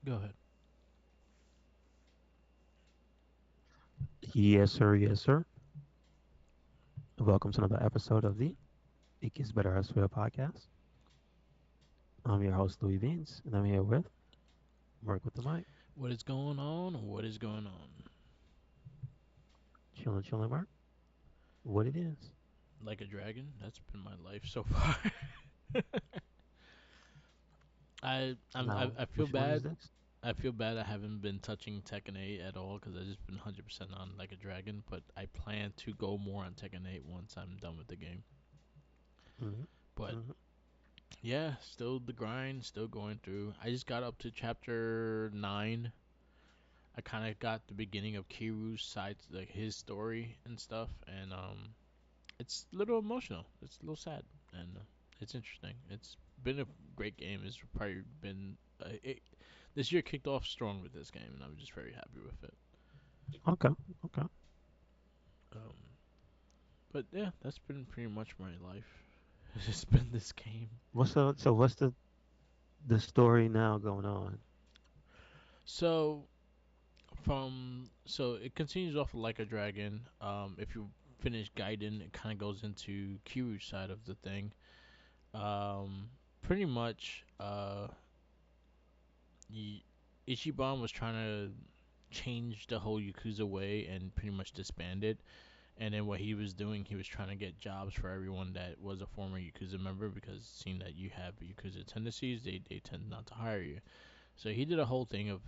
Go ahead. Yes, sir. Yes, sir. Welcome to another episode of the It Gets Better Elsewhere podcast. I'm your host, Louis Beans, and I'm here with Mark with the mic. What is going on? What is going on? Chilling, chilling, Mark. What it is. Like a dragon. That's been my life so far. Now, I feel which one is bad. this? I feel bad I haven't been touching Tekken 8 at all because I just been 100% on Like a Dragon. But I plan to go more on Tekken 8 once I'm done with the game. Mm-hmm. But Mm-hmm. yeah, still the grind, still going through. I just got up to chapter 9. I kind of got the beginning of Kiru's side, like his story and stuff, and it's a little emotional. It's a little sad, and it's interesting. It's been a great game. It's probably been this year kicked off strong with this game, and I'm just very happy with it. Okay. Okay. Um, but yeah, that's been pretty much my life. It's just been this game. What's the story now going on? So so it continues off like a dragon. If you finish Gaiden, it kind of goes into Kiryu's side of the thing. Pretty much, Ichiban was trying to change the whole Yakuza way and pretty much disband it. And then what he was doing, he was trying to get jobs for everyone that was a former Yakuza member because seeing that you have Yakuza tendencies, they tend not to hire you. So he did a whole thing of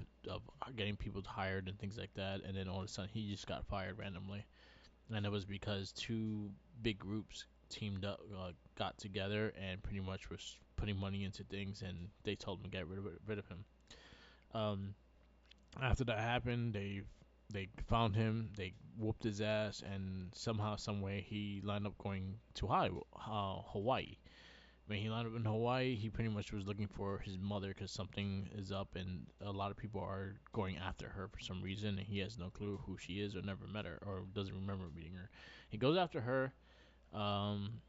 getting people hired and things like that. And then all of a sudden, he just got fired randomly. And it was because two big groups teamed up, got together, and pretty much was putting money into things, and they told him to get rid of him. Um, After that happened, they found him, they whooped his ass, and somehow, some way, he lined up going to Hawaii. When he landed in Hawaii, he pretty much was looking for his mother because something is up, and a lot of people are going after her for some reason, and he has no clue who she is or never met her or doesn't remember meeting her. He goes after her. Um,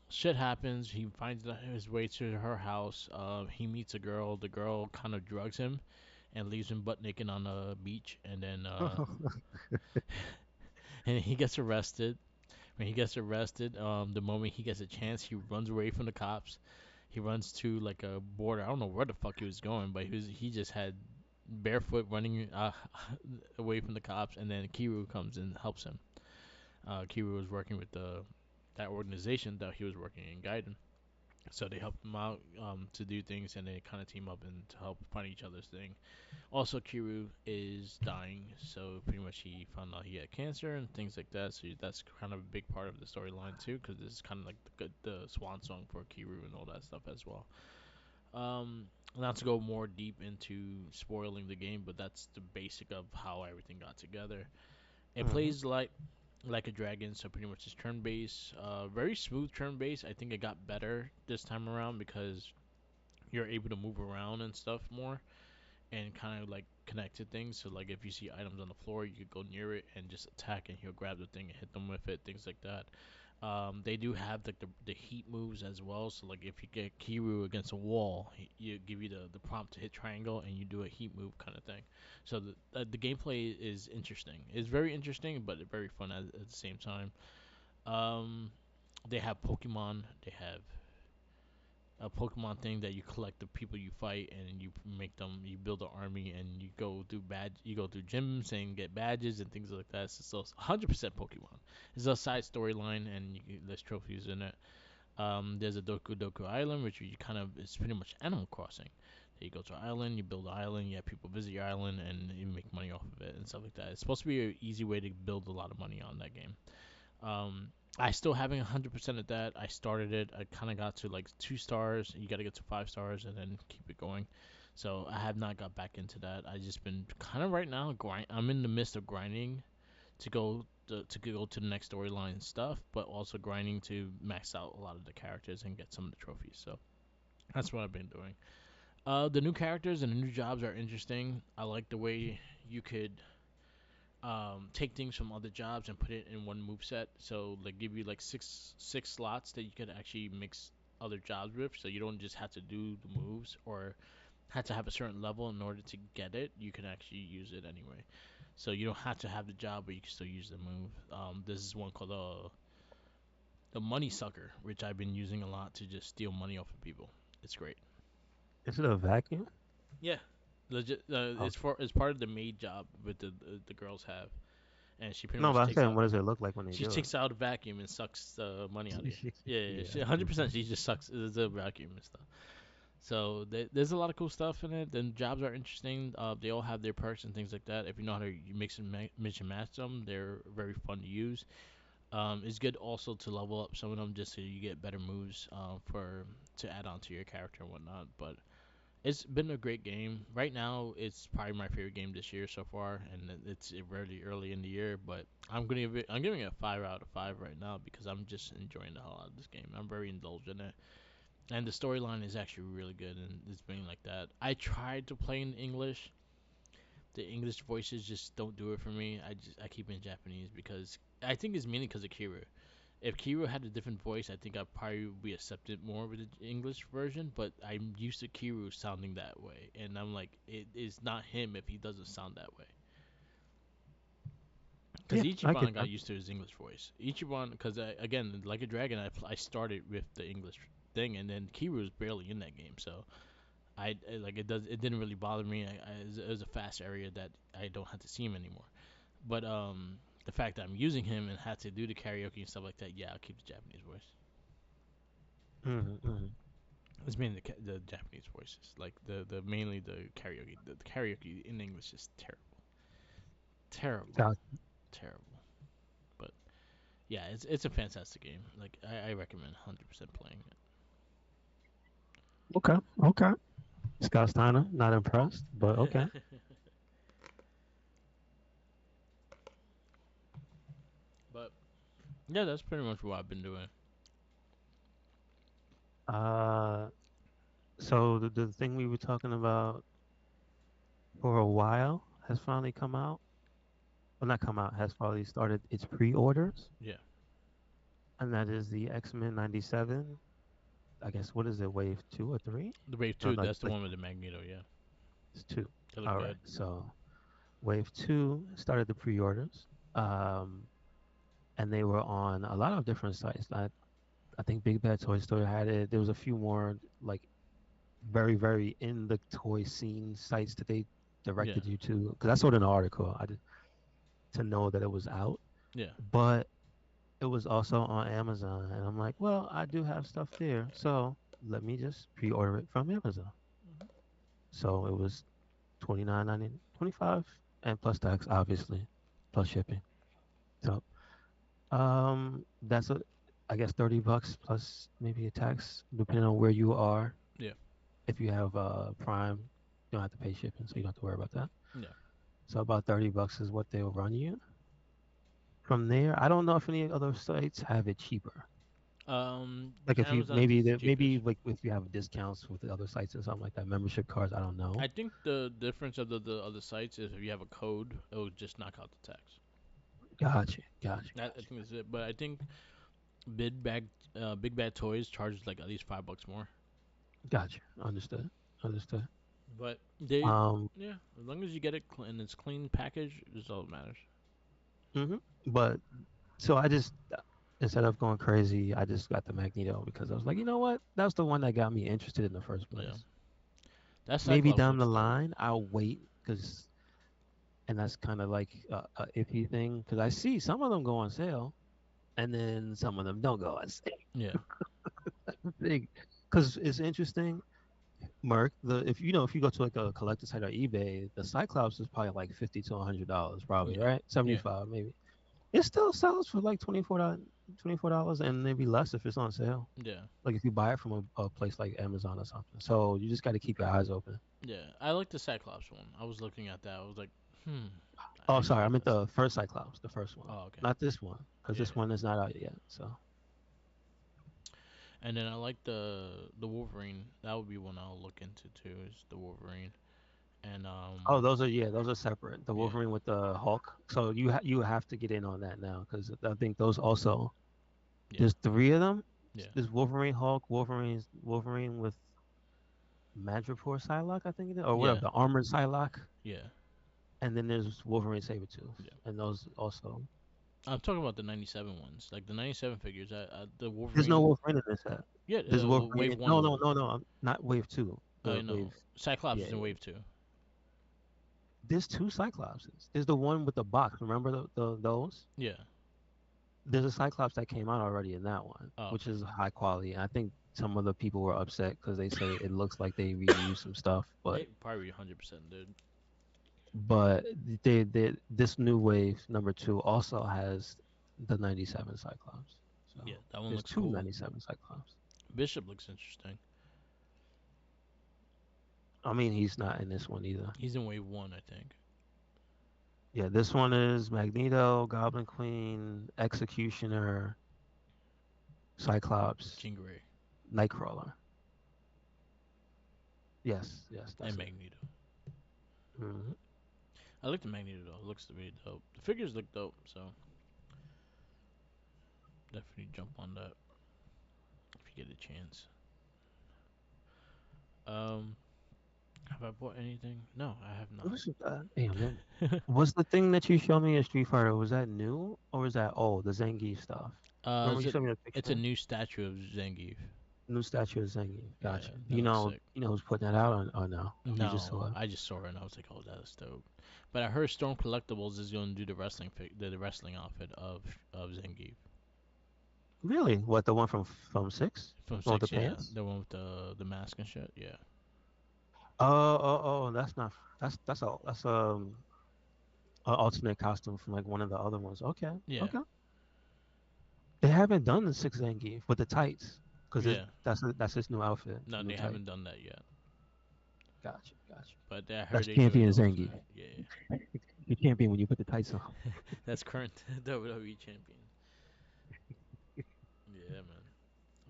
Shit happens. He finds his way to her house. He meets a girl. The girl kind of drugs him and leaves him butt naked on the beach, and then and he gets arrested. When he gets arrested, the moment he gets a chance, he runs away from the cops. He runs to like a border. I don't know where the fuck he was going, but he just had barefoot running away from the cops, and then Kiru comes and helps him. Kiru was working with the that organization that he was working in Gaiden. So they help him out to do things, and they kind of team up and to help find each other's thing. Also, Kiru is dying, so pretty much he found out he had cancer and things like that. So that's kind of a big part of the storyline too, because this is kind of like the swan song for Kiru and all that stuff as well. Not to go more deep into spoiling the game, but that's the basic of how everything got together. It Mm-hmm. plays like a dragon, so pretty much it's turn based, very smooth turn based. I think it got better this time around because you're able to move around and stuff more and kind of like connect to things. So like if you see items on the floor, you could go near it and just attack, and he'll grab the thing and hit them with it, things like that. They do have like the heat moves as well. So like if you get Kiru against a wall, you give you the prompt to hit triangle, and you do a heat move kind of thing. So the gameplay is interesting. It's very interesting, but very fun at the same time. Um, they have Pokemon. They have a Pokemon thing that you collect the people you fight, and you make them. You build an army, and you go through You go through gyms and get badges and things like that. So it's 100% Pokemon. It's a side storyline, and there's trophies in it. There's a Doku Doku Island, which you kind of it's pretty much Animal Crossing. You go to an island, you build an island, you have people visit your island, and you make money off of it and stuff like that. It's supposed to be an easy way to build a lot of money on that game. Um, I still haven't 100% of that. I started it. I kind of got to like 2 stars. You got to get to 5 stars and then keep it going. So I have not got back into that. I just been kind of right now grind. I'm in the midst of grinding to go to the next storyline stuff, but also grinding to max out a lot of the characters and get some of the trophies. So that's what I've been doing. The new characters and the new jobs are interesting. I like the way you could take things from other jobs and put it in one move set. So like give you like six slots that you could actually mix other jobs with, so you don't just have to do the moves or had to have a certain level in order to get it, you can actually use it anyway. So you don't have to have the job, but you can still use the move. This is one called the Money Sucker, which I've been using a lot to just steal money off of people. It's great. Is it a vacuum? Yeah, legit. Oh. It's part of the maid job with the girls have, and she pretty No, much but I'm takes saying, out what does it look like when they she do it? takes out a vacuum and sucks the money out of you. Yeah, yeah, Yeah, she 100%. She just sucks the vacuum and stuff. So there's a lot of cool stuff in it. Then jobs are interesting. They all have their perks and things like that. If you know how to mix and mix and match them, they're very fun to use. It's good also to level up some of them just so you get better moves for to add on to your character and whatnot. But it's been a great game. Right now, it's probably my favorite game this year so far, and it's really early in the year. But I'm giving it a 5 out of 5 right now because I'm just enjoying the hell out of this game. I'm very indulged in it, and the storyline is actually really good, and it's been like that. I tried to play in English. The English voices just don't do it for me. I keep it in Japanese because I think it's mainly because of Kira. If Kiro had a different voice, I think I'd probably be accepted more with the English version. But I'm used to Kiro sounding that way, and I'm like, it is not him if he doesn't sound that way. Because yeah, I Ichiban, I get got that. used to his English voice. Ichiban, because again, like a dragon, I started with the English thing, and then Kiro was barely in that game, so like it didn't really bother me. It was a fast area that I don't have to see him anymore. But the fact that I'm using him and had to do the karaoke and stuff like that, yeah, I'll keep the Japanese voice. Hmm. It's mainly the Japanese voices, like the mainly the karaoke. The karaoke in English is terrible, terrible, Got terrible. But yeah, it's a fantastic game. Like I recommend 100% playing okay, okay. Scott Steiner, not impressed, but okay. it. But yeah, that's pretty much what I've been doing. Uh, so the thing we were talking about for a while has finally come out. Well, not come out, has finally started its pre-orders, Yeah, and that is the X-Men '97. I guess what is it, Wave 2 or 3? the Wave No, Two. no, That's the like one with the Magneto. Yeah, it's two. they look All right, good. so Wave 2 started the pre-orders, um, and they were on a lot of different sites. I think Big Bad Toy Store had it. There was a few more like very in the toy scene sites that they Yeah, directed you to. Because I saw it in an article, I did to know that it was out, yeah. but it was also on Amazon, and I'm like, well, I do have stuff there, so let me just pre-order it from Amazon. Mhm. So it was 29.90, 25, and plus tax, obviously, plus shipping. So that's I guess $30 plus maybe a tax, depending on where you are. Yeah, If you have Prime, you don't have to pay shipping, so you don't have to worry about that. yeah. So about $30 is what they'll run you. From there, I don't know if any other sites have it cheaper. Like if you Amazon's is the maybe cheapest. like if you have discounts with the other sites and something like that, membership cards. I don't know. I think the difference of the other sites is if you have a code, it will just knock out the tax. I think that's it. But I think Big Bag, Big Bad Toys charges like at least $5 more. Gotcha. Understood. Understood. But they, Um. yeah, as long as you get it and it's clean package, is all that matters. hmm But so I just instead of going crazy, I just got the Magneto because I was like, you know what? That's the one that got me interested in the first Yeah, place. that Maybe Cyclops down the looks dope. line, I'll wait because, and that's kind of like a iffy thing because I see some of them go on sale and then some of them don't go on sale. Yeah, Because it's interesting, Mark. The if you go to like a collector site or eBay, the Cyclops is probably like $50 to $100, probably yeah, right, yeah, 75 maybe. It still sells for like $24 and maybe less if it's on sale. yeah, Like if you buy it from a place like Amazon or something. So you just got to keep your eyes open. yeah. I like the Cyclops one. I was looking at that. I was like, hmm, I Oh, actually sorry, I like meant this. the first Cyclops, the first one, Oh, okay. not this one, because Yeah, this one is not out yet. So and then I like the Wolverine. That would be one I'll look into too. Is the Wolverine and oh, those are separate. The yeah, Wolverine with the Hulk. So you have to get in on that now because I think those also yeah, there's three of them. yeah, There's Wolverine, Hulk, Wolverine with Madripoor Psylocke, I think it is, or whatever, Yeah, the armored Psylocke, yeah, and then there's Wolverine Sabretooth, yeah. and those also. I'm talking about the '97 ones, like the '97 figures. The There's no Wolverine. Wolverine in this set. Yeah, There's Wave Wolverine. One No, of no, them. no, no. Not Wave Two. I The know. Wave. Cyclops Yeah, is in yeah. Wave Two. There's two Cyclopses. There's the one with the box. Remember those? Yeah. There's a Cyclops that came out already in that one, Oh, which okay. is high quality. And I think some of the people were upset because they said it looks like they reused some stuff, They probably 100% did. but they this new wave number two also has the 97 Cyclops. So Yeah, that one there's looks two cool. 97 Cyclops. Bishop looks interesting. I mean, he's not in this one either. He's in Wave One, I think. Yeah, this one is Magneto, Goblin Queen, Executioner, Cyclops, Jean Grey Nightcrawler. Yes, yes, and that's it. Magneto. Hmm. I like the Magneto though. It looks to be dope. The figures look dope, so definitely jump on that if you get a chance. Um, have I bought anything? No, I have What not. was damn, was the thing that you showed me in Street Fighter, was that new or was that old? The Zangief stuff. Remember Is you it? showed me the It's a picture? new statue of Zangief. New statue of Zangief. Yeah, Gotcha. that looks sick. You know who's putting that out or no? You just No, saw it. I just saw it and I was like, oh, that's dope. But I heard Storm Collectibles is going to do the the wrestling outfit of Zangief Really? What, the one from six? from Oh, the Six. Yeah, pants? the one with the mask and shit. Yeah, That's not. That's a alternate costume from like one of the other ones. Okay, yeah, okay. They haven't done the six Zangief with the tights because yeah. that's his new outfit, the No, new they tight. haven't done that yet. Gotcha, gotcha. But I heard That's they're doing champion those. Zangief. Yeah, You champion when you put the tights on. that's current WWE champion. Yeah, man.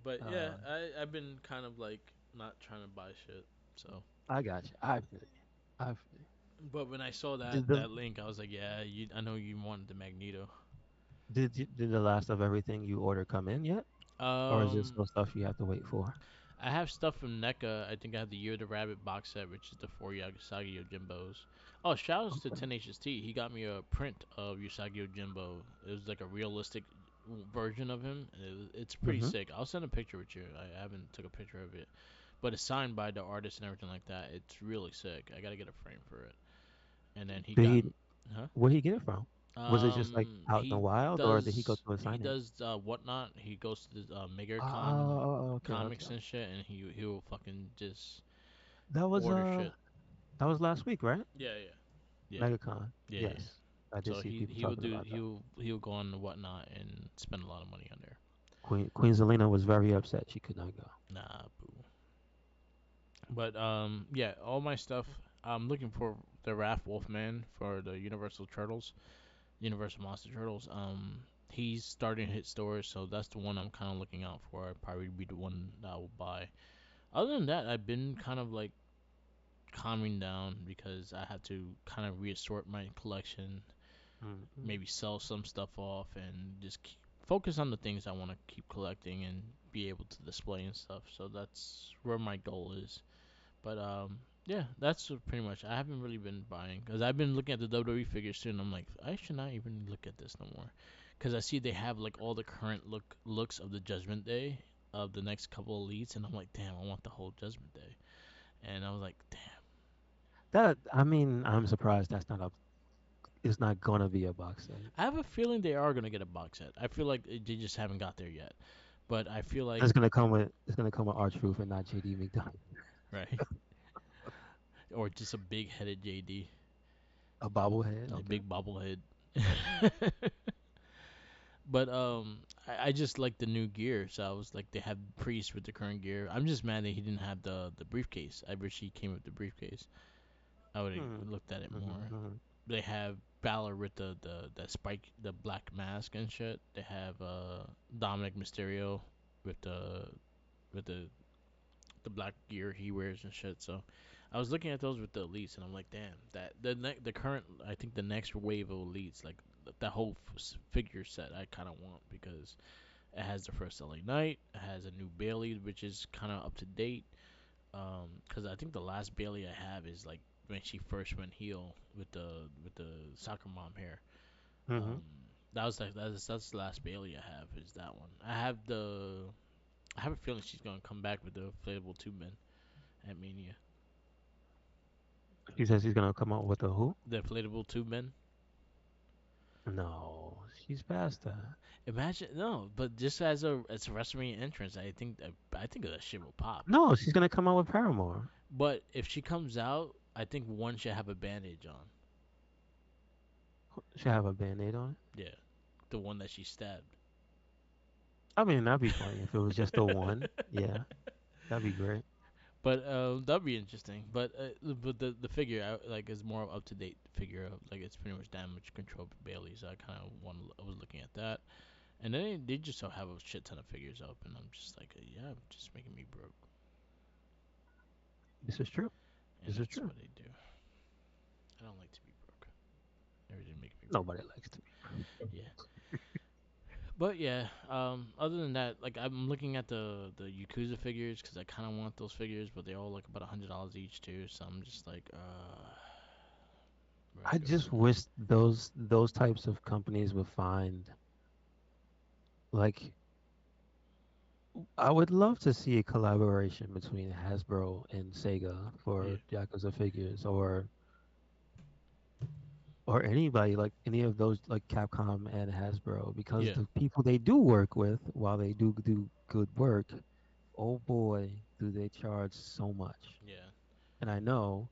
But yeah, Uh, I've been kind of like not trying to buy shit. So, I got you. I feel you. I feel but when I saw you. that link, I was like, yeah, I know you wanted the Magneto. Did the last of everything you order come in yet, or is this Um, still stuff you have to wait for? I have stuff from NECA. I think I have the Year of the Rabbit box set, which is the four Usagi Yojimbos. Oh, shout outs to Okay. 10HST. He got me a print of Usagi Yojimbo. It was like a realistic version of him. It's pretty Mm-hmm. sick. I'll send a picture with you. I haven't took a picture of it, but it's signed by the artist and everything like that. It's really sick. I gotta get a frame for it. And then he Did got, he? huh? Where he get it from? Was it just like out in the wild, or did he go to a He signing? does whatnot. He goes to the MegaCon Oh, okay, okay. comics and shit, and he'll fucking just That was order shit. that was last week, right? Yeah, yeah, MegaCon. yeah, yeah. Yes, I did So see people talking about that. he'll go on the whatnot and spend a lot of money on there. Queen Zelina was very upset she could not go. Nah, boo. But yeah, all my stuff. I'm looking for the Raph Wolfman for the Universal Turtles, Universal Monster Turtles. He's starting to hit stores, so that's the one I'm kind of looking out for. I'd probably be the one that I will buy. Other than that, I've been kind of like calming down because I had to kind of reassort my collection, Mm-hmm. maybe sell some stuff off, and just focus on the things I want to keep collecting and be able to display and stuff. So that's where my goal is. But yeah, that's pretty much. I haven't really been buying because I've been looking at the WWE figures too, and I'm like, I should not even look at this no more, because I see they have like all the current looks of the Judgment Day of the next couple elites, and I'm like, damn, I want the whole Judgment Day, and I was like, damn. That I mean, I'm surprised that's not a. It's not gonna be a box set. I have a feeling they are gonna get a box set. I feel like they just haven't got there yet, but I feel like It's gonna come with R-Truth and not JD McDonough. right, or just a big headed JD, A bobblehead. a Okay. big bobblehead. But I just like the new gear, so I was like, they have Priest with the current gear. I'm just mad that he didn't have the briefcase. I wish he came with the briefcase. I would have Hmm. looked at it Mm-hmm, more. mm-hmm. They have Balor with the spike, the black mask and shit. They have Dominic Mysterio with with the black gear he wears and shit. So I was looking at those with the elites, and I'm like, damn, that the current, I think the next wave of elites, like that whole figure set, I kind of want because it has the first LA Knight, it has a new Bailey, which is kind of up to date. Because I think the last Bailey I have is like when she first went heel with the soccer mom hair. Hmm. Um, that was like that's the last Bailey I have is that one. I have a feeling she's gonna come back with the inflatable tube men at Mania. He says he's gonna come out with a who? The inflatable tube men. No, she's past that. Imagine no, but just as a WrestleMania entrance, I think that shit will pop. No, she's gonna come out with Paramore. But if she comes out, I think one should have a bandage on. She have a band-aid on it. Yeah, the one that she stabbed. I mean, that'd be funny if it was just the one. Yeah, that'd be great. But that'd be interesting. But the figure like is more up to date figure of like it's pretty much damage control Bailey. So I kind of I was looking at that, and then they just so have a shit ton of figures up, and I'm just like, yeah, just making me broke, This is true. and This is that's true. what they do. I don't like to be broke. Everything make me broke. Nobody likes to be. Yeah. But yeah, other than that, like I'm looking at the Yakuza figures because I kind of want those figures, but they're all like about $100 each too. So I'm just like, where I I go just from here. wish those types of companies would find like I would love to see a collaboration between Hasbro and Sega Yeah, for Yakuza figures or anybody like any of those like Capcom and Hasbro because yeah, the people they do work with while they do good work, oh boy, do they charge so much. yeah, And I know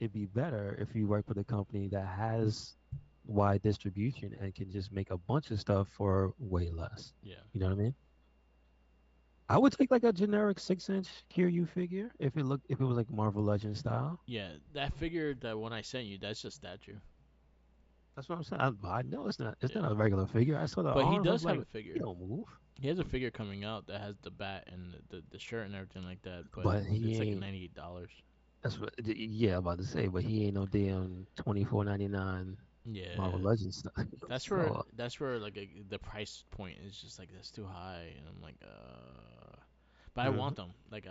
it'd be better if you work with a company that has wide distribution and can just make a bunch of stuff for way less. yeah, You know what I mean? I would take like a generic 6-inch Kiryu figure if it was like Marvel Legends style. yeah. That figure, that one I sent you, that's just statue. That's what I'm saying. I know it's Yeah, not a regular figure. I saw the but he arms. I does was have like, a he figure. don't move. He has a figure coming out that has the bat and the shirt and everything like that, but But he it's like ain't. $98. That's what. Yeah, I'm about to say. But he ain't no damn 24.99 Marvel Yeah, Legends stuff. So that's where like the price point is just like that's too high, and I'm like, but I mhm. want them. Like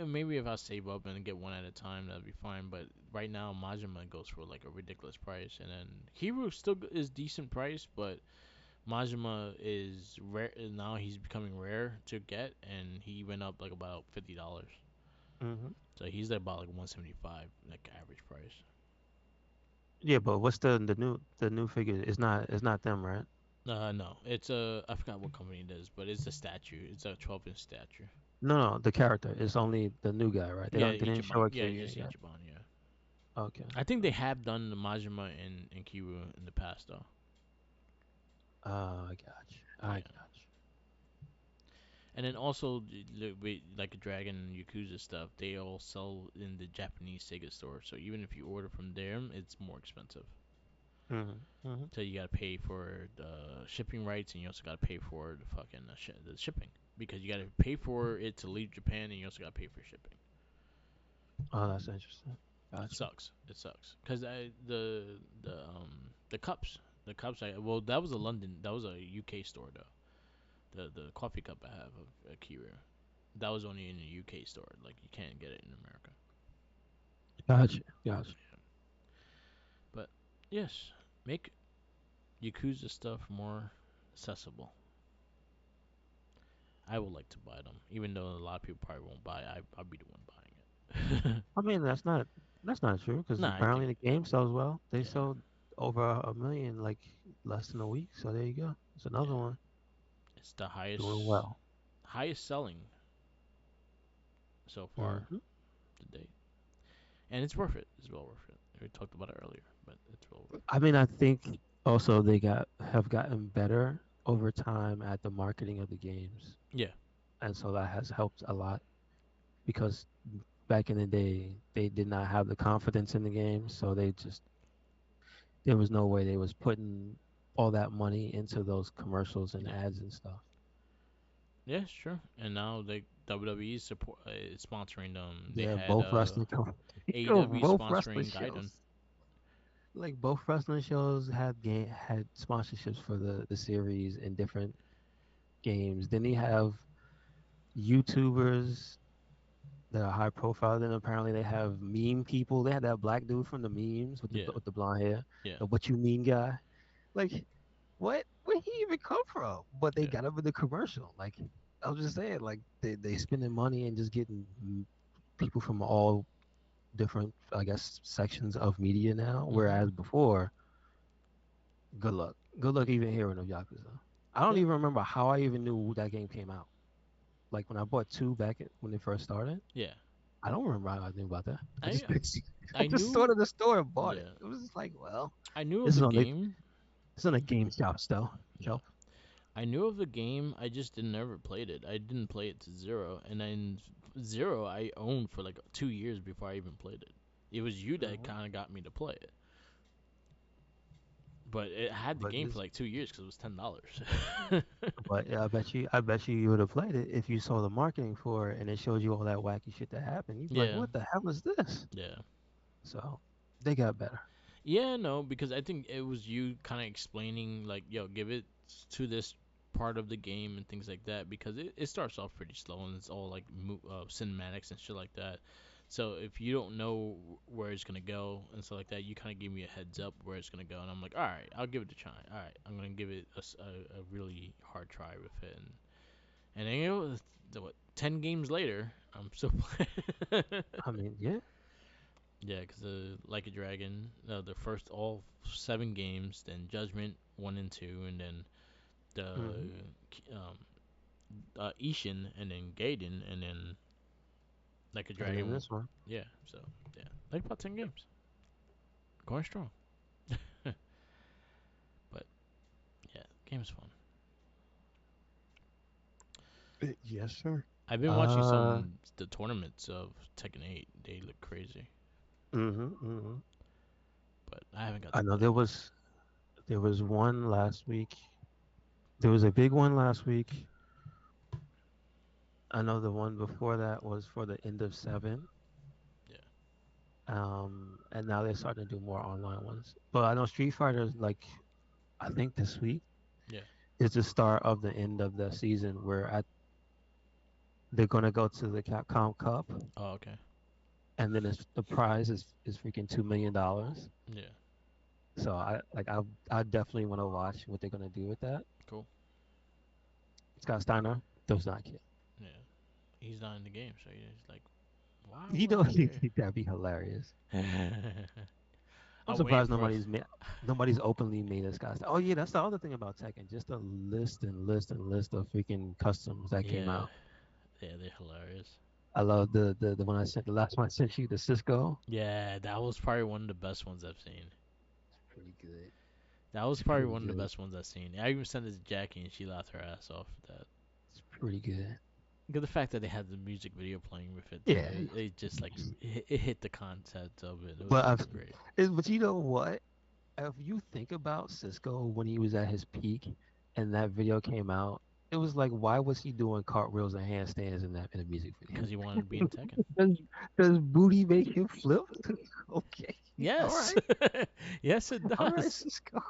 maybe if I save up and get one at a time, that'd be fine. But right now, Majima goes for like a ridiculous price, and then Hero still is decent price, but Majima is rare now. He's becoming rare to get, and he went up like about $50. Mhm. So he's like about like 175, like average price. Yeah, but what's the new figure? It's not them, right? No, it's a I forgot what company it is, but it's a statue. It's a 12-inch statue. No, no, the character. It's only the new guy, right? Yeah, They didn't show Ichiban. a Yeah, Kiryu just yet. Ichiban. Yeah, Okay. I think they Okay. have done the Majima and Kiru in the past though. I got you. I Yeah, got and then also like a Dragon and Yakuza stuff, they all sell in the Japanese Sega store. So even if you order from them, it's more expensive. you. Mhm. Mhm. So you gotta pay for the shipping rights, and you also gotta pay for the fucking the shipping because you gotta pay for it to leave Japan, and you also gotta pay for shipping. Oh, that's interesting. It Gotcha. sucks. It sucks because the cups, well, that was a London, that was a UK store though. The coffee cup I have of Akira, that was only in the UK store. Like you can't get it in America. Gotcha. Gotcha. But yes, make Yakuza stuff more accessible. I would like to buy them, even though a lot of people probably won't buy. I'll be the one buying it. I mean, that's not true because Nah, I think apparently the game sells well. They yeah, sold over a million like less than a week. So there you go. It's another yeah. one It's the doing well. highest selling so far Hmm. to date, and it's worth it. It's well worth it. We talked about it earlier, but it's well worth I mean, I think also they got have gotten better over time at the marketing of the games, it. Yeah, and so that has helped a lot because back in the day they did not have the confidence in the game, so they just there was no way they was putting all that money into those commercials and yeah, ads and stuff. yeah. Sure. And now they WWE support is sponsoring them. They Yeah, had both wrestling AEW both wrestling sponsoring Gaiden. shows. Like both wrestling shows had sponsorships for the series in different games. Then they have YouTubers that are high profile. Then apparently they have meme people. They had that black dude from the memes with Yeah, the blonde hair, yeah, the what you mean guy. Like, what? Where he even come from? But they yeah. got him in the commercial. Like, I was just saying, like they spending money and just getting people from all different, I guess, sections of media now. Mhm. Whereas before, good luck, good luck even hearing of Yakuza. I don't Yeah, even remember how I even knew that game came out. Like when I bought two when they first started. yeah. I don't remember how I knew about that. I I just picked, I I just saw it knew. in the store and bought it. Yeah, It was just like, well, I knew of this the is on the game. it's on a game shop still. Yeah, Shelf. I knew of the game. I just didn't ever played it. I didn't play it to zero, and then zero I owned for like 2 years before I even played it. It was you that Hmm. kind of got me to play it, but it had the But game for this, like 2 years because it was $10. but yeah, I bet you would have played it if you saw the marketing for it and it showed you all that wacky shit that happened. You'd be like, Yeah, what the hell is this? yeah. So they got better. Yeah, no, because I think it was you kind of explaining like, yo, give it to this part of the game and things like that because it starts off pretty slow and it's all like cinematics and shit like that. So if you don't know where it's gonna go and stuff like that, you kind of give me a heads up where it's gonna go, and I'm like, all right, I'll give it a try. All right, I'm gonna give it a really hard try with it, and then what 10 games later, I'm still playing. I mean, yeah. Yeah, because Like a Dragon, the first all 7 games, then Judgment 1 and 2, and then the Hmm. um, Ishin, and then Gaiden, and then Like a And then Dragon. this one. Yeah, so yeah, like about 10 games, going strong. But yeah, game's fun. Yes, sir. I've been watching Uh, some the tournaments of Tekken 8. They look crazy, hmm. but I haven't got I to know play it. there was one last week. There was a big one last week. I know the one before that was for the end of seven. Yeah, And now they're starting to do more online ones. But I know Street Fighter is like I think this week yeah. is the start of the end of the season where they're gonna go to the Capcom Cup, Oh, okay. and then the prize is freaking $2 million. Yeah, So I definitely want to watch what they're gonna do with that. cool. Scott Steiner does not care. Yeah, he's not in the game, so he's like, why You would know, I care? that'd be hilarious. I'm I'm waiting surprised for. nobody's openly made a Scott. Oh yeah, that's the other thing about Tekken. Just a list and list and list of freaking customs that came Yeah, out. yeah, they're hilarious. I love the one I sent, the last one I sent you, the Cisco. Yeah, that was probably one of the best ones I've seen. It's pretty good. That was It's probably pretty one of the good. best ones I've seen. I even sent it to Jackie, and she laughed her ass off at that. It's pretty good. Because the fact that they had the music video playing with it too, Yeah, it just like it hit the concept of it. It was but fucking great. but you know what? If you think about Cisco when he was at his peak, and that video came out, it was like, why was he doing cartwheels and handstands in a music Because video? he wanted to be in Tekken. does, does booty make him flip? Okay, all Yes, right, yes, it all right, does. Cisco.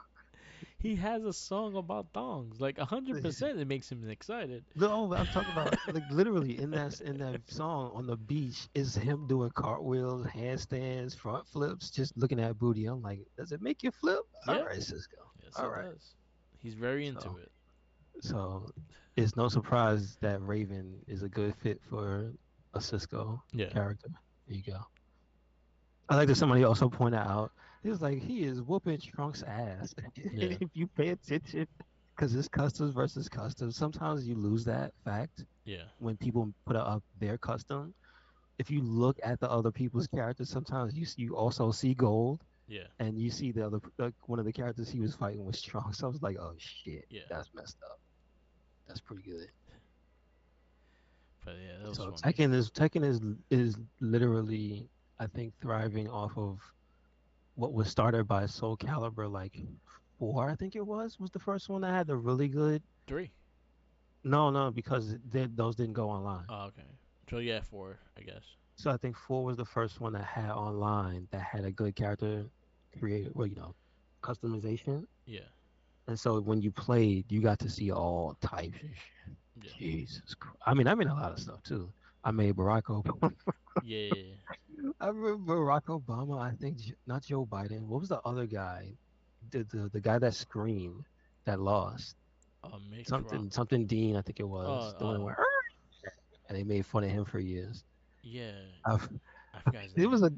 He has a song about thongs. Like 100%, it makes him excited. No, I'm talking about like literally in that song on the beach is him doing cartwheels, handstands, front flips, just looking at booty. I'm like, does it make you flip? All Yeah, right, Cisco. yes, All it right. does. He's very into So it. so it's no surprise that Raven is a good fit for a Cisco Yeah, character. There you go. I like that somebody also pointed out he was like he is whooping Trunks' ass. And yeah, if you pay attention, because it's customs versus customs, sometimes you lose that fact yeah, when people put up their custom. If you look at the other people's characters, sometimes you also see gold, yeah, and you see the other one of the characters he was fighting was strong. So I was like, oh shit, yeah. that's messed up. That's pretty good. But yeah, that was So funny. Tekken is literally I think thriving off of what was started by Soul Calibur like four I think it was the first one that had the really good. 3. No, because those didn't go online. Oh, okay. So yeah, 4, I guess. So I think four was the first one that had online that had a good character creator, well, customization. Yeah, And so when you played, you got to see all types of shit. yeah, Jesus Christ. I mean a lot of stuff too. I made Barack Obama. Yeah. I remember Barack Obama. I think not Joe Biden. What was the other guy? The guy that screamed that lost Mick Rock. something Dean. I think it was the one Uh, where and they made fun of him for years. yeah. I, I forgot his there name. was a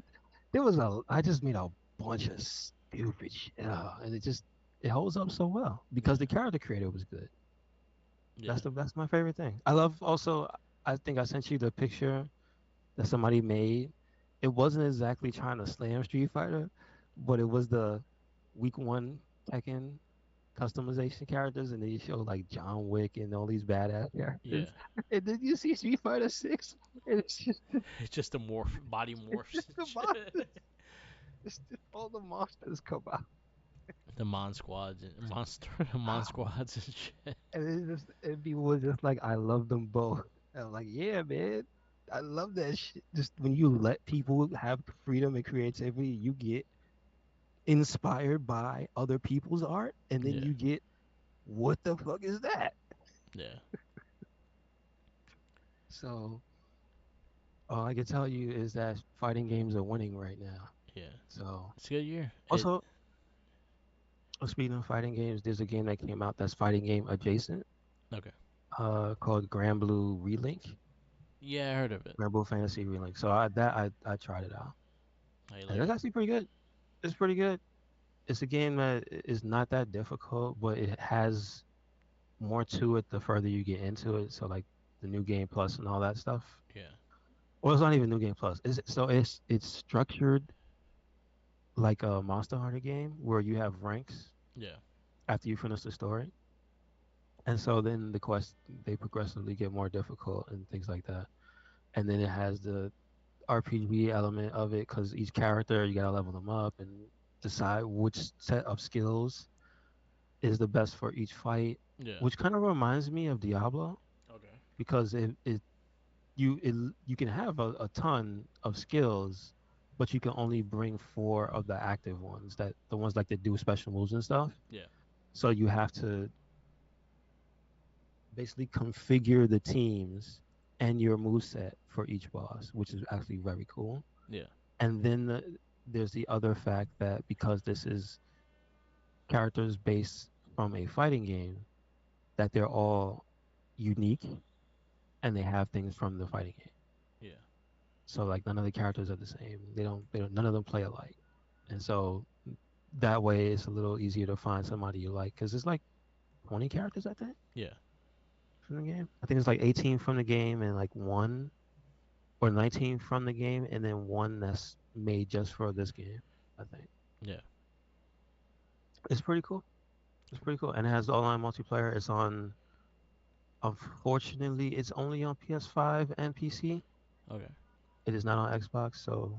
there was a I just made a bunch of stupid shit, and it holds up so well because Yeah. the character creator was good. Yeah. That's my favorite thing. I love also. I think I sent you the picture that somebody made. It wasn't exactly trying to slam Street Fighter, but it was the week one Tekken customization characters, and they show like John Wick and all these badass Yeah. characters. And then you see Street Fighter 6, and it's just It's just the body it's morphs just and the shit. monsters. It's just all the monsters come out, The Mon Squads and Monster Mon Squads and shit. and and people were just like, I love them both. And I'm like, yeah, man. I love that shit. Just when you let people have freedom and creativity, you get inspired by other people's art, and then Yeah. you get what the fuck is that? Yeah. So all I can tell you is that fighting games are winning right now. Yeah. So It's a good year. also, speaking of fighting games, there's a game that came out that's fighting game adjacent, Okay. called Grand Blue Relink, Yeah, I heard of it. Grand Blue Fantasy Relink. So I tried it out, How you and like it's it? actually pretty good. It's pretty good. It's a game that is not that difficult, but it has more to it the further you get into it. So like the new game plus and all that stuff. Yeah. Well, it's not even new game plus. It's structured like a Monster Hunter game where you have ranks Yeah. after you finish the story, and so then the quest they progressively get more difficult and things like that. And then it has the RPG element of it because each character you gotta level them up and decide which set of skills is the best for each fight, Yeah. which kind of reminds me of Diablo Okay. because you can have a ton of skills, but you can only bring four of the active ones, that the ones like that do special moves and stuff. Yeah. So you have to basically configure the teams and your move set for each boss, which is actually very cool. Yeah. And then there's the other fact that because this is characters based from a fighting game, that they're all unique and they have things from the fighting game. Yeah. So like none of the characters are the same. They don't none of them play alike. And so that way it's a little easier to find somebody you like because it's like 20 characters I think Yeah. from the game. I think it's like 18 from the game and like one or 19 from the game and then one that's made just for this game. I think Yeah. it's pretty cool. It's pretty cool and it has online multiplayer. It's on. Unfortunately, it's only on PS5 and PC. Okay. It is not on Xbox, so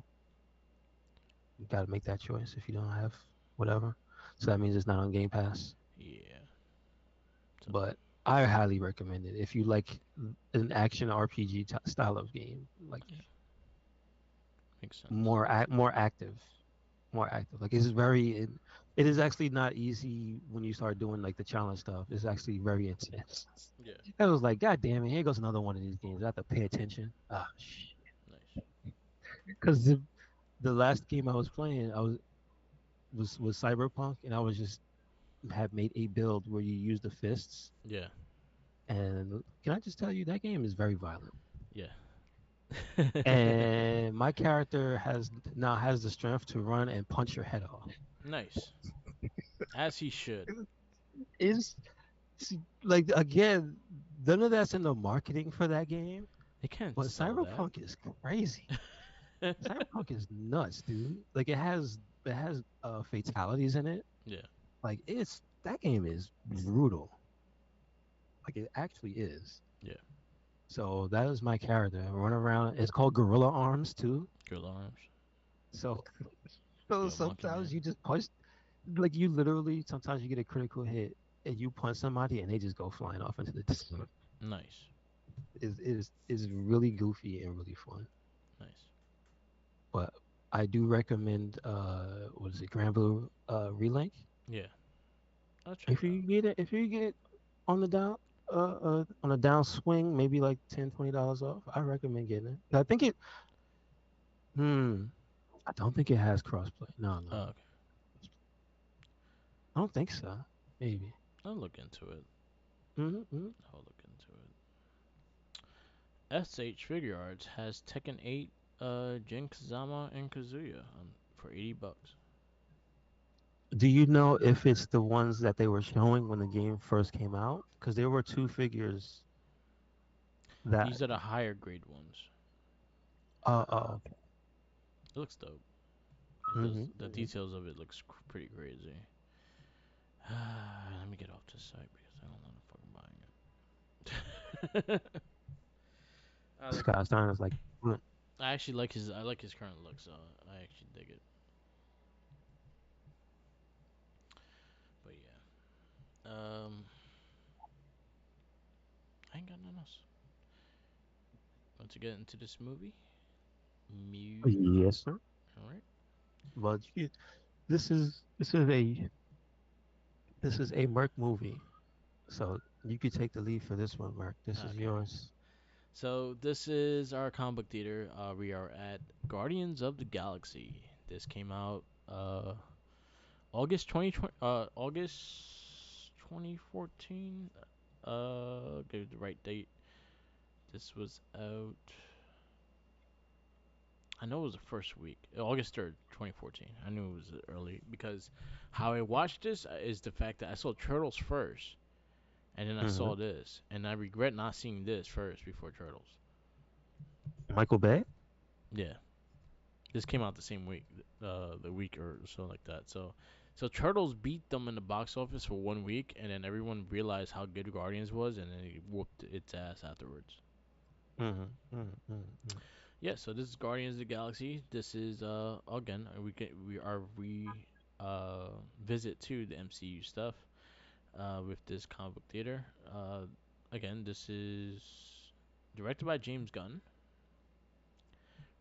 you got to make that choice if you don't have whatever. So that means it's not on Game Pass. Yeah. So But I highly recommend it if you like an action RPG style of game, like yeah, makes sense. more active. Like it's it is actually not easy when you start doing like the challenge stuff. It's actually very intense. Yeah. I was like, God damn it, here goes another one of these games. I have to pay attention. Ah, shit. Nice. Because the last game I was playing, was Cyberpunk, and I was just had made a build where you use the fists. Yeah. And can I just tell you that game is very violent. Yeah. And my character has the strength to run and punch your head off. Nice. As he should. Is like again, none of that's in the marketing for that game. They can't But sell that. Cyberpunk is crazy. Cyberpunk is nuts, dude. Like it has fatalities in it. Yeah. Like it's that game is brutal. Like it actually is. Yeah. So that is my character. I run around. It's called Gorilla Arms too. Good arms. So so Yo, Monkey sometimes Man. you just punch, like you literally sometimes you get a critical hit and you punch somebody and they just go flying off into the distance. Nice. Is really goofy and really fun. Nice. But I do recommend what is it, Grand Blue Relink. Yeah. I'll check it out. If you get it on the dial, on a downswing, maybe like $10, $20 off. I recommend getting it. I think it. Hmm. I don't think it has crossplay. No, no, no. Okay, I don't think so. Maybe. I'll look into it. Mm-hmm. I'll look into it. SH Figure Arts has Tekken 8, Jin Kazama and Kazuya for $80. Do you know if it's the ones that they were showing when the game first came out? Because there were two figures that. These are the higher grade ones. Okay. It looks dope. It does. Mm-hmm. The Mm-hmm. details of it looks pretty crazy. Let me get off this site because I don't know if I'm buying it. I like. Scott Stein is like, "Mm, I actually like his. I like his current look, so I actually dig it. But yeah. I ain't got nothing else. Want to get into this movie? Music. yes, sir. All right. But this is a Merc movie, so you could take the lead for this one, Merc. This is Okay. yours. So this is our comic book theater. We are at Guardians of the Galaxy. This came out August 2020. August 2014. Give the right date. This was out. I know it was the first week, August 3rd, 2014. I knew it was early because how I watched this is the fact that I saw Turtles first, and then I Mm-hmm. saw this, and I regret not seeing this first before Turtles. Michael Bay. Yeah, this came out the same week, the week or so like that. So Turtles beat them in the box office for 1 week, and then everyone realized how good Guardians was, and then it whooped its ass afterwards. Mm-hmm. Mm-hmm. Mm-hmm. Yeah, so this is Guardians of the Galaxy. This is again we are re visit to the MCU stuff with this comic book theater. Again, this is directed by James Gunn.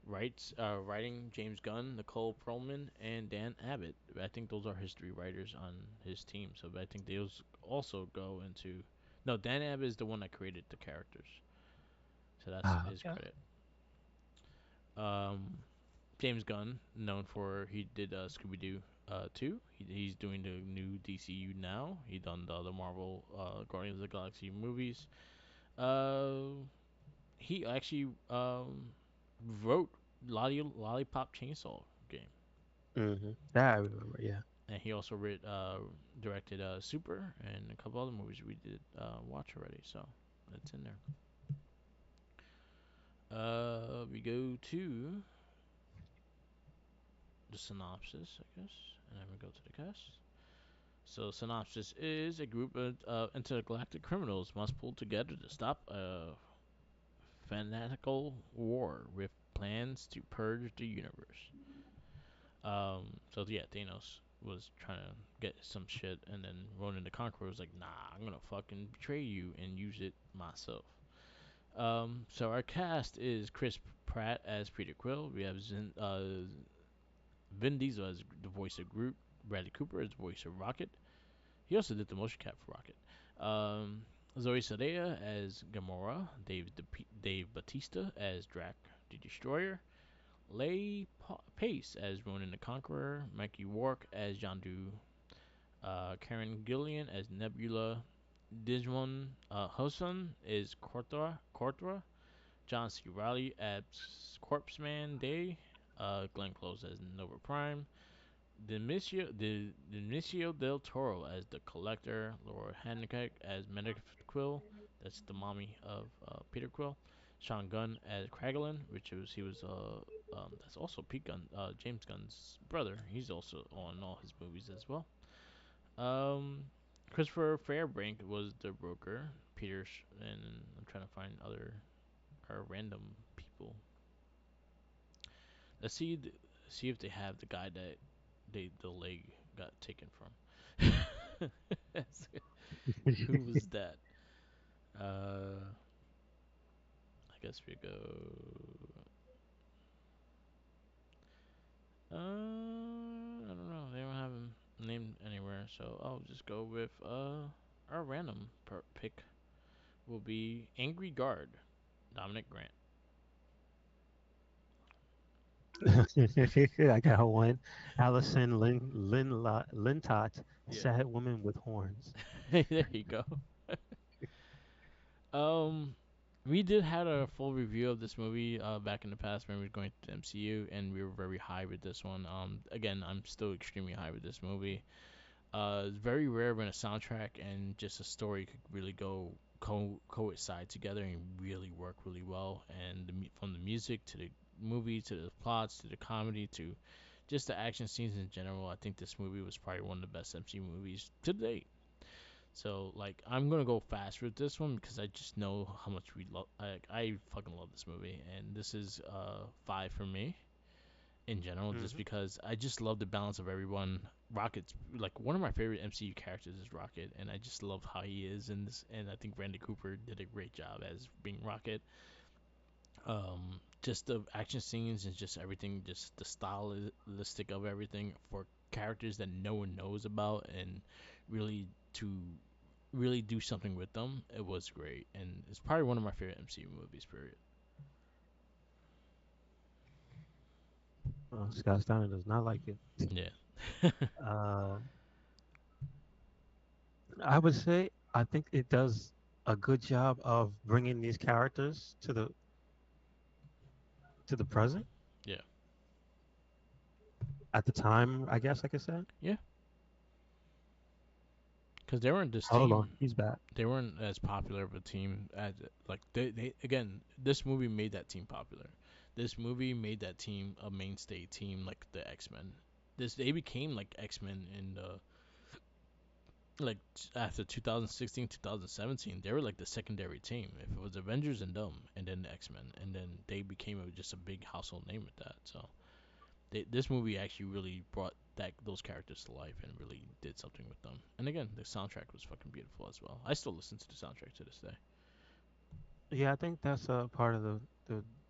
Writing James Gunn, Nicole Perlman, and Dan Abbott. I think those are his three writers on his team. So I think those also go into. No, Dan Abbott is the one that created the characters, so that's Ah, his yeah. credit. Um, James Gunn, known for he did Scooby Doo 2. He's doing the new DCU now. He done the other Marvel Guardians of the Galaxy movies. Uh, he actually wrote Lollipop Chainsaw game, Mm-hmm. That I remember. Yeah. and he also directed Super and a couple other movies we did watch already. So that's in there. We go to the synopsis, I guess, and then we go to the cast. So, synopsis is a group of intergalactic criminals must pull together to stop a fanatical war with plans to purge the universe. So yeah, Thanos was trying to get some shit, and then Ronan the Conqueror was like, "Nah, I'm gonna fucking betray you and use it myself." So our cast is Chris Pratt as Peter Quill. We have Vin Diesel as the voice of Groot. Bradley Cooper as the voice of Rocket. He also did the motion cap for Rocket. Um, Zoe Saldana as Gamora, Dave Batista as Drac the Destroyer, Pace as Ronan the Conqueror, Mikey Rourke as Yondu, Karen Gillian as Nebula, Digimon Hosun is Korthra, John C. Reilly as Corpseman Day, Glenn Close as Nova Prime, Benicio del Toro as the Collector, Laura Hancock as Medic Quill, that's the mommy of Peter Quill, Sean Gunn as Kraglin, which was he was that's also Pete Gunn, James Gunn's brother. He's also on all his movies as well. Um, Christopher Fairbank was the broker. And I'm trying to find other random people. Let's see if they have the guy that the leg got taken from. Who was that? I guess we go. I don't know. They don't have him named anywhere, so I'll just go with our random pick. will be Angry Guard, Dominic Grant. I got one. Allison Lintott, Yeah. sad woman with horns. There you go. Um, we did had a full review of this movie back in the past when we were going to the MCU, and we were very high with this one. Again, I'm still extremely high with this movie. It's very rare when a soundtrack and just a story could really go coincide together and really work really well. And from the music to the movie to the plots to the comedy to just the action scenes in general, I think this movie was probably one of the best MCU movies to date. So like I'm gonna go fast with this one because I just know how much we love. I fucking love this movie, and this is five for me in general, just Hmm. because I just love the balance of everyone. Rocket's like one of my favorite MCU characters is Rocket, and I just love how he is in this. And I think Randy Cooper did a great job as being Rocket. Just the action scenes and just everything, just the stylistic of everything for characters that no one knows about, and really to really do something with them. It was great, and it's probably one of my favorite MCU movies. Period. Scott Steiner does not like it. Yeah. Uh, I would say I think it does a good job of bringing these characters to the present Yeah. at the time. I guess I could say. Yeah. Because they weren't this Hold on, team. he's back. They weren't as popular of a team as like they again. This movie made that team popular. This movie made that team a mainstay team like the X Men. This they became like X Men in the like after 2016 2017 they were like the secondary team. If it was Avengers and them and then the X-Men, and then they became just a big household name with that. So this movie actually really brought those characters to life and really did something with them. And again, the soundtrack was fucking beautiful as well. I still listen to the soundtrack to this day. Yeah, I think that's a part of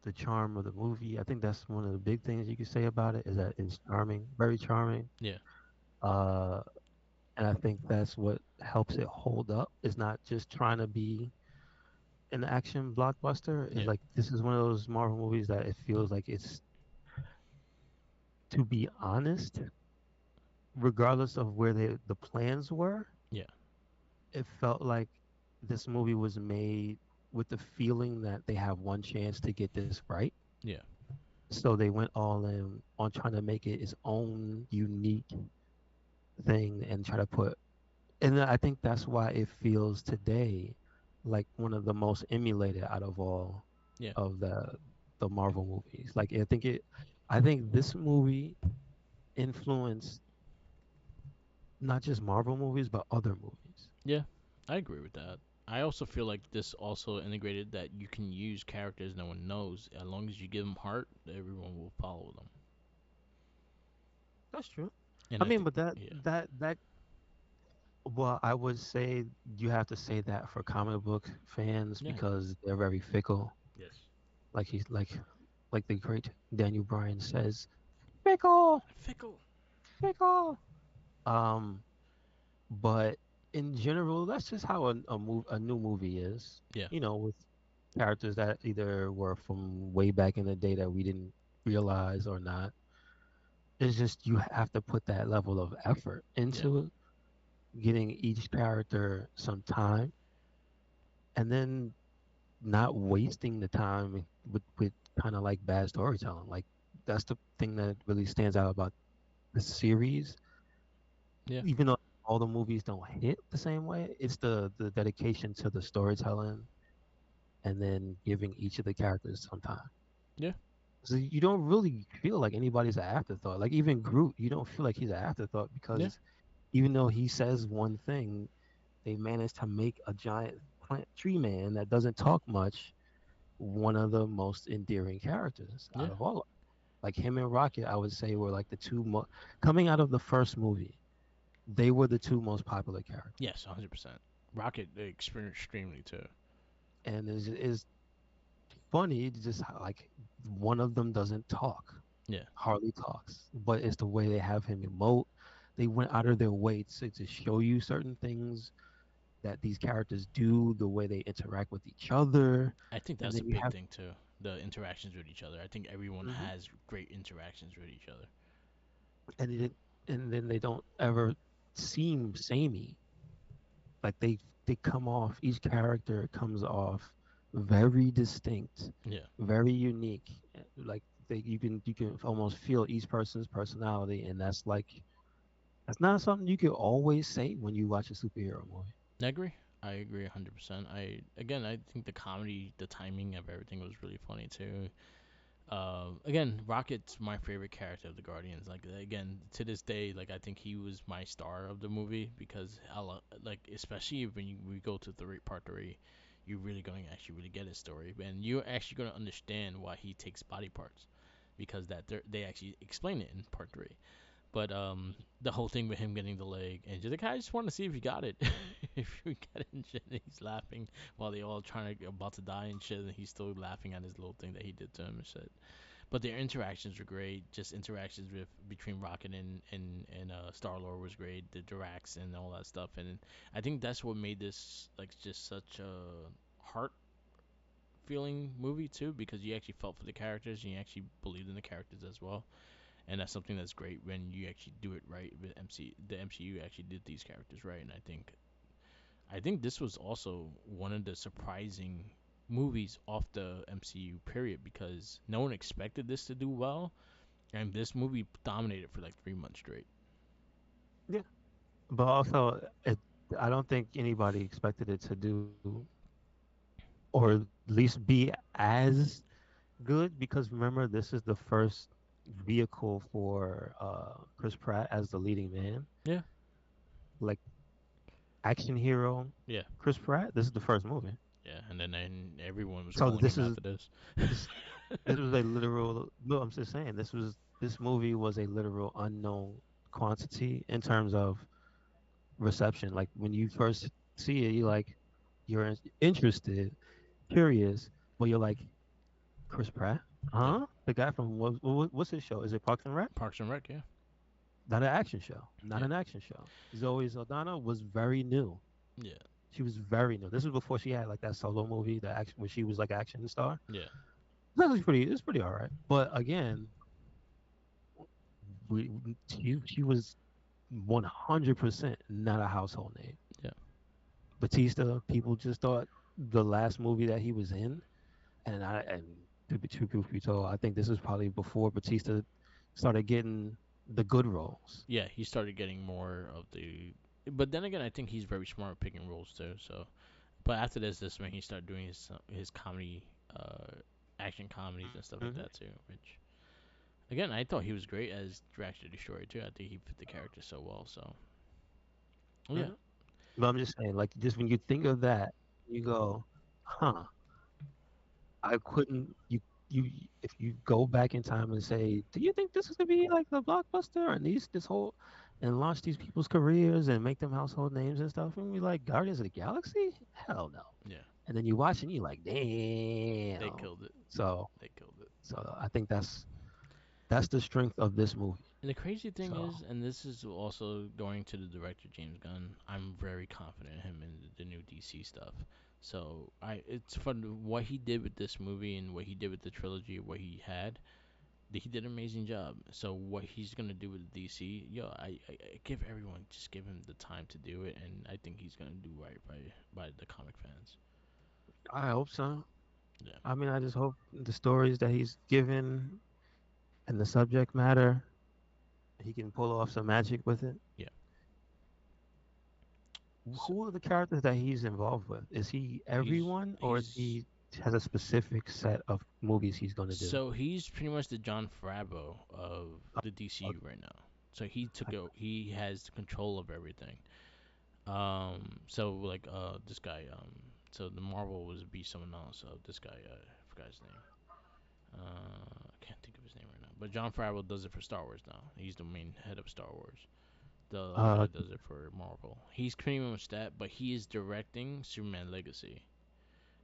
the charm of the movie. I think that's one of the big things you could say about it is that it's charming, very charming. Yeah. Uh, and I think that's what helps it hold up. It's not just trying to be an action blockbuster. It's Yeah. like this is one of those Marvel movies that it feels like it's, to be honest, regardless of where the plans were, Yeah. it felt like this movie was made with the feeling that they have one chance to get this right. Yeah. So they went all in on trying to make it its own unique thing and try to put, and I think that's why it feels today like one of the most emulated out of all Yeah. of the Marvel movies. Like I think this movie influenced not just Marvel movies but other movies. Yeah. I agree with that. I also feel like this also integrated that you can use characters no one knows as long as you give them heart, everyone will follow them. That's true. And I I mean, think, but that yeah, that that well, I would say you have to say that for comic book fans yeah, because they're very fickle. yes, Like like the great Daniel Bryan says, fickle, fickle, fickle. Um, but in general, that's just how a new movie is. yeah, With characters that either were from way back in the day that we didn't realize or not. It's just you have to put that level of effort yeah, into getting each character some time, and then not wasting the time with kind of like bad storytelling. Like that's the thing that really stands out about the series. yeah, Even though all the movies don't hit the same way, it's the dedication to the storytelling and then giving each of the characters some time. yeah, So you don't really feel like anybody's an afterthought. Like even Groot, you don't feel like he's an afterthought yeah, because even though he says one thing, they managed to make a giant plant tree man that doesn't talk much one of the most endearing characters out yeah, of all. Like him and Rocket, I would say were like coming out of the first movie. They were the two most popular characters, yes, 100%. Rocket experienced extremely too. and is funny. It's just like one of them doesn't talk, Yeah, hardly talks, but it's the way they have him emote. They went out of their way to show you certain things that these characters do, the way they interact with each other, I think and that's a then you big have, thing too. The interactions with each other. I think everyone hmm has great interactions with each other. and it, and then they don't ever seem samey. Like they come off. Each character comes off very distinct, Yeah, very unique. Like you can almost feel each person's personality, and that's not something you can always say when you watch a superhero movie. I agree. I agree 100%. I think the comedy, the timing of everything was really funny too. Again, Rocket's my favorite character of the Guardians. Like again, to this day, like I think he was my star of the movie because like especially when we go to part three, you're really going to actually really get his story, and you're actually going to understand why he takes body parts because they actually explain it in part three. But the whole thing with him getting the leg and just like I just want to see if you got it, if you get it and shit. And he's laughing while they all trying to about to die and shit, and he's still laughing at his little thing that he did to him and shit. But their interactions were great. Just interactions with between Rocket and Star Lord was great. The Drax and all that stuff, and I think that's what made this like just such a heart feeling movie too, because you actually felt for the characters and you actually believed in the characters as well. And that's something that's great when you actually do it right with the MCU actually did these characters right, and I think this was also one of the surprising movies off the MCU period because no one expected this to do well, and this movie dominated for like 3 months straight. Yeah, but also I don't think anybody expected it to do or at least be as good because remember this is the first vehicle for Chris Pratt as the leading man, Yeah, like action hero yeah, Chris Pratt. This is the first movie, yeah. And everyone was so calling him after this. this this was a literal. No, I'm just saying this movie was a literal unknown quantity in terms of reception. Like when you first see it, you're interested, curious, but you're like Chris Pratt, Yeah, huh? The guy from what's his show? Is it Parks and Rec? Parks and Rec. Yeah, Not an action show. Not yeah, an action show. Zoe Saldana was very new. yeah, She was very new. This was before she had like that solo movie, the action where she was like action star. yeah, That was pretty. It's pretty all right. But again, she was 100% not a household name. yeah. Batista, people just thought the last movie that he was in, and to be true, truth be told, I think this was probably before Batista started getting the good roles. Yeah, he started getting more of the. But then again, I think he's very smart at picking roles too. So, but after this when he started doing his comedy, action comedies and stuff like Hmm that too. Which again, I thought he was great as Drax the Destroyer too. I think he fit the character so well. So, yeah, hmm But I'm just saying, like, just when you think of that, you go, huh? I couldn't. You if you go back in time and say, do you think this is gonna be like the blockbuster and this whole and launch these people's careers and make them household names and stuff? And we like Guardians of the Galaxy? Hell no. yeah, And then you watch and you're like, they damn. killed it. So They killed it. so I think that's the strength of this movie. And the crazy thing So is, and this is also going to the director James Gunn. I'm very confident in him in the new DC stuff. So it's fun what he did with this movie and what he did with the trilogy, what he had. He did an amazing job. So what he's gonna do with DC, yo, I give everyone just give him the time to do it, and I think he's gonna do right by the comic fans. I hope so. Yeah, I mean, I just hope the stories that he's given and the subject matter, he can pull off some magic with it. yeah. So Who are the characters that he's involved with? Is he everyone, or is he's he has a specific set of movies he's going to do? he's pretty much the John Favreau of Uh, the uh, DCU right now. So he took I- it. He has control of everything. So like this guy so the Marvel was be someone else. This guy I forgot his name. I can't think of his name right now. But John Favreau does it for Star Wars now. He's the main head of Star Wars. The other uh, guy does it for Marvel. He's pretty much that, but he is directing Superman Legacy,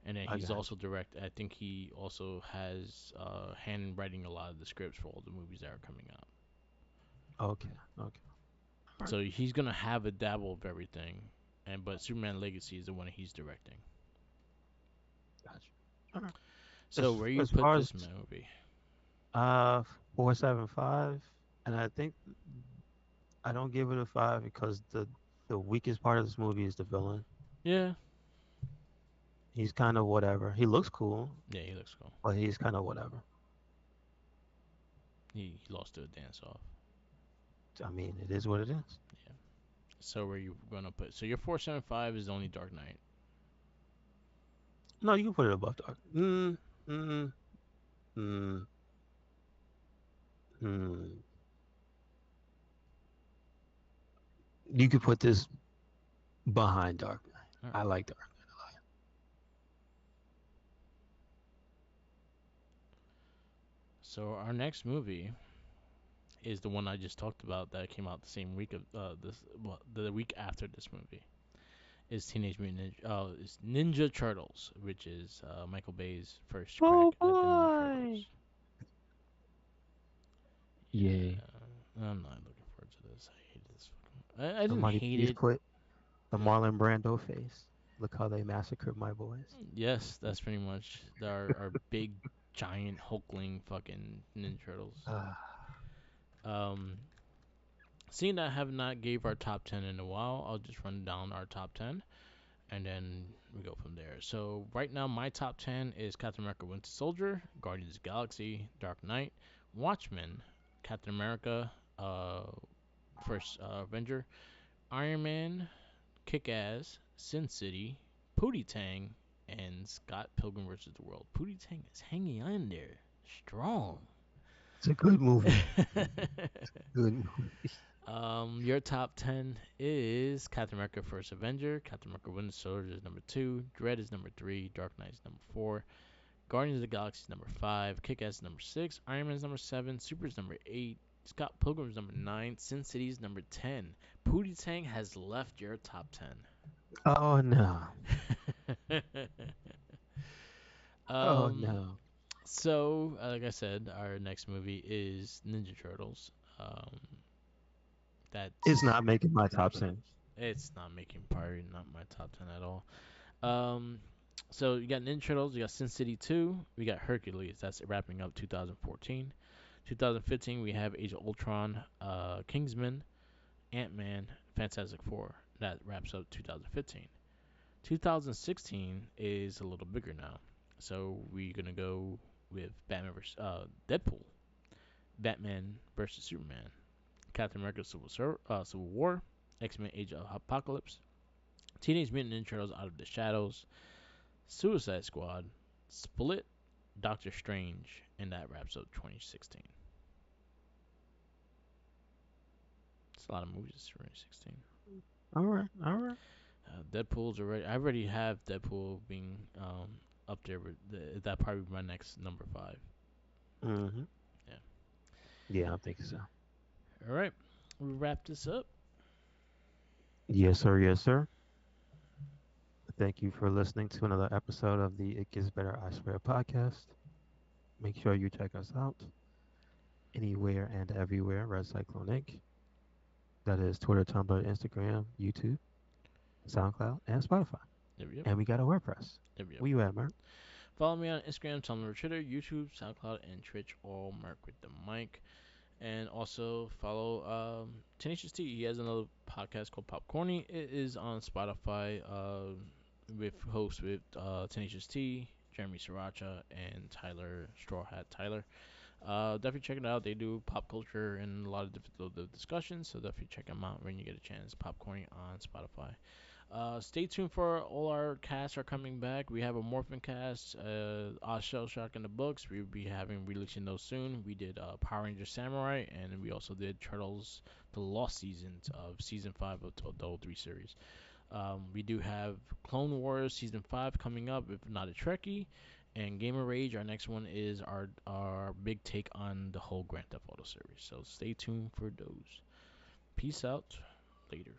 and then I he's got also direct. I think he also has hand writing a lot of the scripts for all the movies that are coming out. you. Okay, okay. All right. So he's gonna have a dabble of everything, and but Superman Legacy is the one he's directing. Gotcha. All right. So where you As put far as this movie? uh 4.75, and I think I don't give it a five because the weakest part of this movie is the villain. Yeah, He's kind of whatever. He looks cool, yeah, he looks cool. but he's kind of whatever. He lost to a dance off. I mean, it is what it is. Yeah. So where you gonna put? So your 4.75 is only Dark Knight. No, you can put it above Dark. Mm, mm, mm. You could put this behind Dark Knight. All I right. like Dark Knight So our next movie is the one I just talked about that came out the same week of this well, the week after this movie is Teenage Mutant is Ninja Turtles, which is Michael Bay's first a lot. crack Oh at the Ninja boy! Turtles. Yay. Yeah, I'm not looking forward to this. I hate this. I didn't Somebody hate please it. put the Marlon Brando face. Look how they massacred my boys. Yes, that's pretty much our big giant hulkling fucking Ninja Turtles. Ah, Um, Seeing that I have not gave our top 10 in a while, I'll just run down our top 10 and then we go from there. So right now my top 10 is Captain America Winter Soldier, Guardians of the Galaxy, Dark Knight, Watchmen, Captain America, First Avenger, Iron Man, Kick Ass, Sin City, Pootie Tang, and Scott Pilgrim vs. the World. Pootie Tang is hanging on there strong. it's a good movie. Good movie. Your top 10 is Captain America First Avenger, Captain America Winter Soldier is number 2, Dread is number 3, Dark Knight is number 4, Guardians of the Galaxy is number 5, Kick Ass is number 6, Iron Man is number 7, Super is number 8, Scott Pilgrim is number 9, Sin City is number 10. Pootie Tang has left your top Oh no. 10. Oh um, no. so, like I said, our next movie is Ninja Turtles. Um, It's that's not making my top 10. It's not making probably not my top 10 at all. Um, so you got Ninja Turtles, you got Sin City 2, we got Hercules. That's wrapping up 2014. 2015 we have Age of Ultron, Kingsman, Ant Man, Fantastic Four. That wraps up 2015. 2016 is a little bigger now. So we're gonna go with Batman vs. Deadpool, Batman versus Superman, Captain America Civil War, X Men Age of Apocalypse, Teenage Mutant Ninja Turtles Out of the Shadows, Suicide Squad, Split, Doctor Strange, and that wraps up 2016. It's a lot of movies 2016. All right. All right. Deadpool's already. I already have Deadpool being up there. That probably be my next number 5. Mm-hmm. Yeah. Yeah, I'm thinking so. All right. We wrap this up. Yes, sir. Yes, sir. Thank you for listening to another episode of the It Gets Better I Swear podcast. Make sure you check us out anywhere and everywhere, Red Cyclone Inc. That is Twitter, Tumblr, Instagram, YouTube, SoundCloud, and Spotify. Yep. Yep. And we got a WordPress. Yep. Yep. Where you at, Mark? Follow me on Instagram, Tumblr, Twitter, YouTube, SoundCloud, and Twitch. All Mark with the mic. And also follow Tenacious T. He has another podcast called Popcorny. It is on Spotify with hosts with Tenacious T, Jeremy Sriracha, and Tyler Straw Hat Tyler. Definitely check it out. They do pop culture and a lot of different discussions, so definitely check them out when you get a chance. Popcorny on Spotify. Stay tuned for all our casts are coming back. We have a Morphin cast, Oz Shell Shock in the books. We'll be releasing those soon. We did Power Ranger Samurai, and we also did Turtles: The Lost Seasons of Season 5 of the 03 series. We do have Clone Wars Season 5 coming up, if not a Trekkie. And Gamer Rage, our next one is our big take on the whole Grand Theft Auto series. So stay tuned for those. Peace out. Later.